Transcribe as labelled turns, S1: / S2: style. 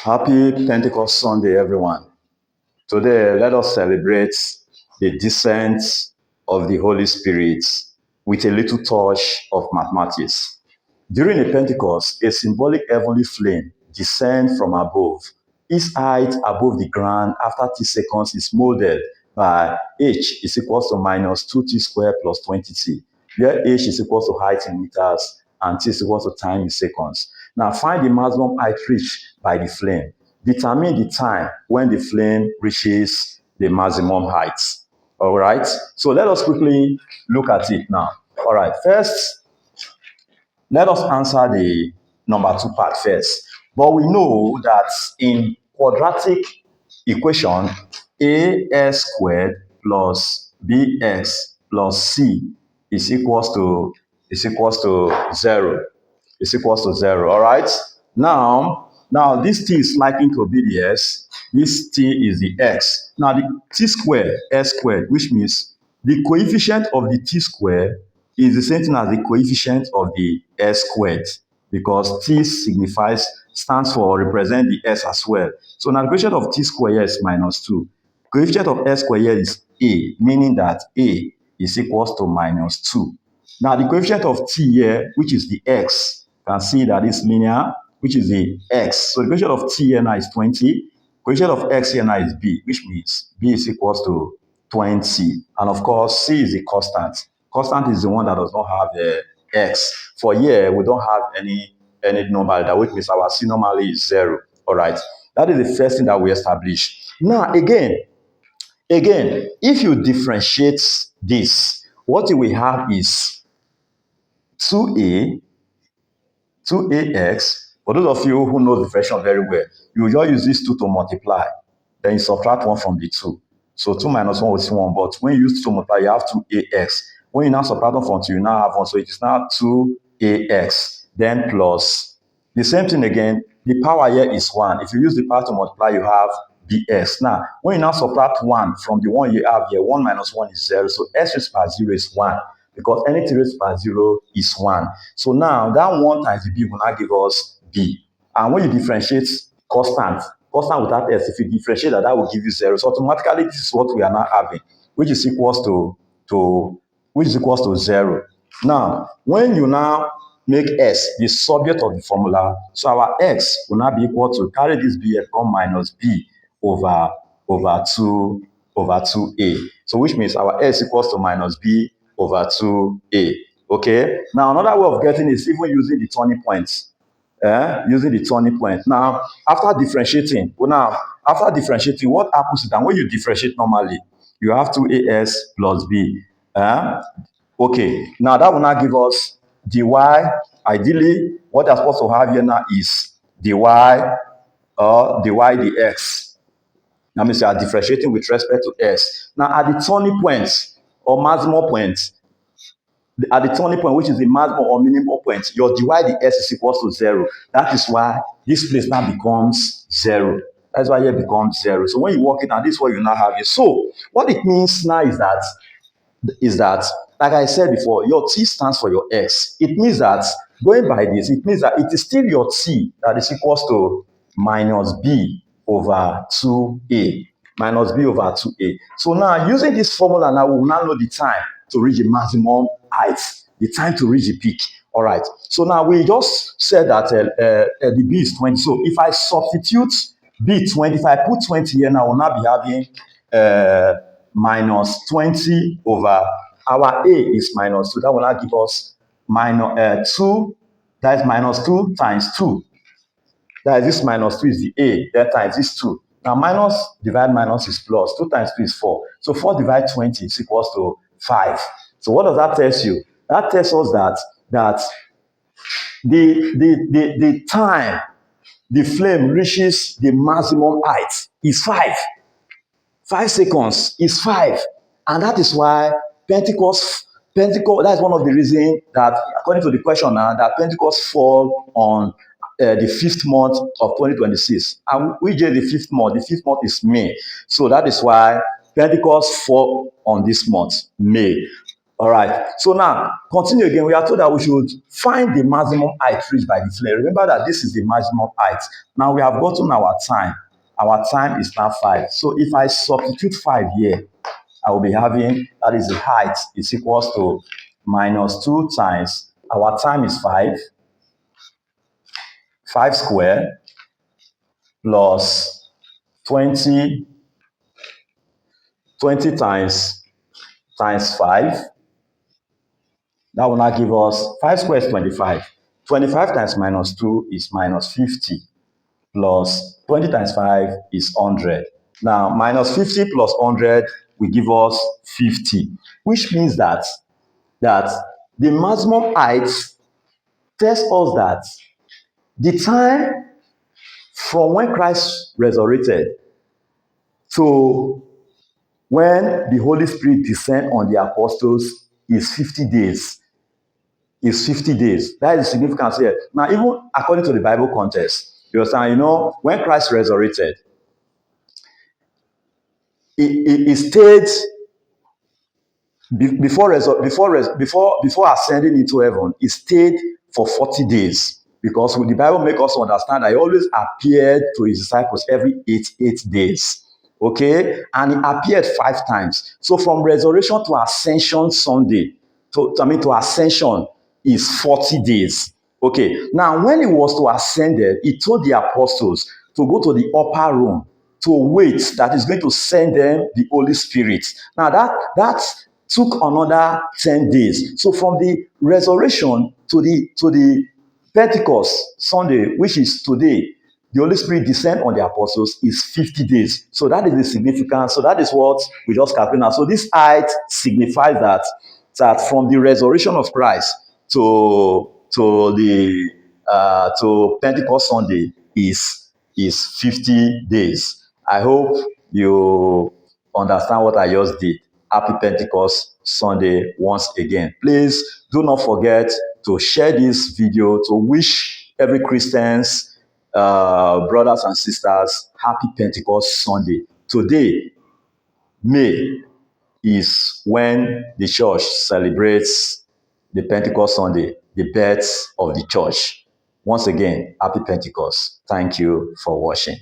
S1: Happy Pentecost Sunday, everyone. Today, let us celebrate the descent of the Holy Spirit with a little touch of mathematics. During a Pentecost, a symbolic heavenly flame descends from above. Its height above the ground after t seconds is molded by h is equals to minus 2t squared plus 20t, where h is equals to height in meters and t is equals to time in seconds. Now find the maximum height reached by the flame. Determine the time when the flame reaches the maximum height. All right, so let us quickly look at it now. All right, first, let us answer the number two part first. But we know that in quadratic equation, as squared plus bx plus c is equals to 0. Is equals to 0. All right. Now this t is likely to be the s. This t is the x. Now the t squared, s squared, which means the coefficient of the t squared is the same thing as the coefficient of the s squared, because t stands for represent the s as well. So now the coefficient of t squared here is minus 2. Coefficient of s squared here is a, meaning that a is equals to minus 2. Now the coefficient of t here, which is the x, you can see that it's linear, which is the x. So the coefficient of t here now is 20. Coefficient of x here now is b, which means b is equals to 20. And of course, c is the constant. Constant is the one that does not have the x. For here, we don't have any number, that which means our c normally is 0. All right. That is the first thing that we establish. Now, again, if you differentiate this, what you will have is 2a, 2ax. For those of you who know the fraction very well, you will just use this 2 to multiply. Then you subtract 1 from the 2. So 2 minus 1 is 1. But when you use 2 to multiply, you have 2ax. When you now subtract 1 from 2, you now have 1. So it is now 2ax. Then plus. The same thing again. The power here is 1. If you use the power to multiply, you have bx. Now, when you now subtract 1 from the 1 you have here, 1 minus 1 is 0. So s raised by 0 is 1. Because anything raised by 0 is 1. So now, that 1 times the b will now give us b. And when you differentiate constant without s, if you differentiate that, that will give you 0. So automatically, this is what we are now having, which is equals to 0. Now, when you now make s the subject of the formula, so our x will now be equal to, carry this b become minus b over 2a. So which means our s equals to minus b over 2a. Okay. Now another way of getting is even using the turning points. Using the turning point. Now, after differentiating, what happens is that when you differentiate normally, you have 2as plus b. Okay. Now that will now give us dy. Ideally, what you're supposed to have here now is dy or dy dx. That means you are differentiating with respect to s. Now, at the turning point or maximum point, which is the maximum or minimum point, your dy dx is equals to 0. That is why this place now becomes 0. That's why here becomes 0. So when you work it out, this is what you now have here. So what it means now is that, like I said before, your t stands for your x. It means that, going by this, it means that it is still your t that is equals to minus b over 2a. Minus b over 2a. So now, using this formula, now we will now know the time to reach the maximum height, the time to reach the peak. All right. So now we just said that the b is 20. So if I substitute b 20, if I put 20 here now, we'll now be having minus 20 over our a is minus 2. That will now give us minus 2. That is minus 2 times 2. That is, this minus 2 is the a. That times this 2. Now, minus divide minus is plus. 2 times 2 is 4. So 4 divided 20 is equals to 5. So what does that tell you? That tells us that the time the flame reaches the maximum height is 5. 5 seconds is 5. And that is why Pentecost, that's one of the reasons that, according to the question now, that Pentecost fall on the 5th month of 2026. And which is the 5th month? The 5th month is May. So that is why Pentecost fall on this month, May. All right. So now, continue again. We are told that we should find the maximum height reached by the flame. Remember that this is the maximum height. Now we have gotten our time. Our time is now 5. So if I substitute 5 here, I will be having, that is the height is equals to minus 2 times, our time is 5 square plus 20, 20 times 5. That will now give us 5 squared is 25. 25 times minus 2 is minus 50 plus 20 times 5 is 100. Now, minus 50 plus 100 will give us 50, which means that the maximum height tells us that the time from when Christ resurrected to when the Holy Spirit descend on the apostles is 50 days. Is 50 days. That is significant here. Now, even according to the Bible context, you understand, when Christ resurrected, he stayed before ascending into heaven, he stayed for 40 days. Because the Bible makes us understand that he always appeared to his disciples every eight days. Okay? And he appeared 5 times. So from resurrection to ascension Sunday, to ascension is 40 days. Okay. Now, when he was to ascend, he told the apostles to go to the upper room to wait that is going to send them the Holy Spirit. Now that took another 10 days. So from the resurrection to the Pentecost Sunday, which is today, the Holy Spirit descend on the apostles is 50 days. So that is the significance. So that is what we just calculate now. So this height signifies that from the resurrection of Christ to Pentecost Sunday is 50 days. I hope you understand what I just did. Happy Pentecost Sunday once again. Please do not forget to share this video to wish every Christians, brothers and sisters, happy Pentecost Sunday. Today, May, is when the church celebrates the Pentecost Sunday, the birth of the church. Once again, happy Pentecost. Thank you for watching.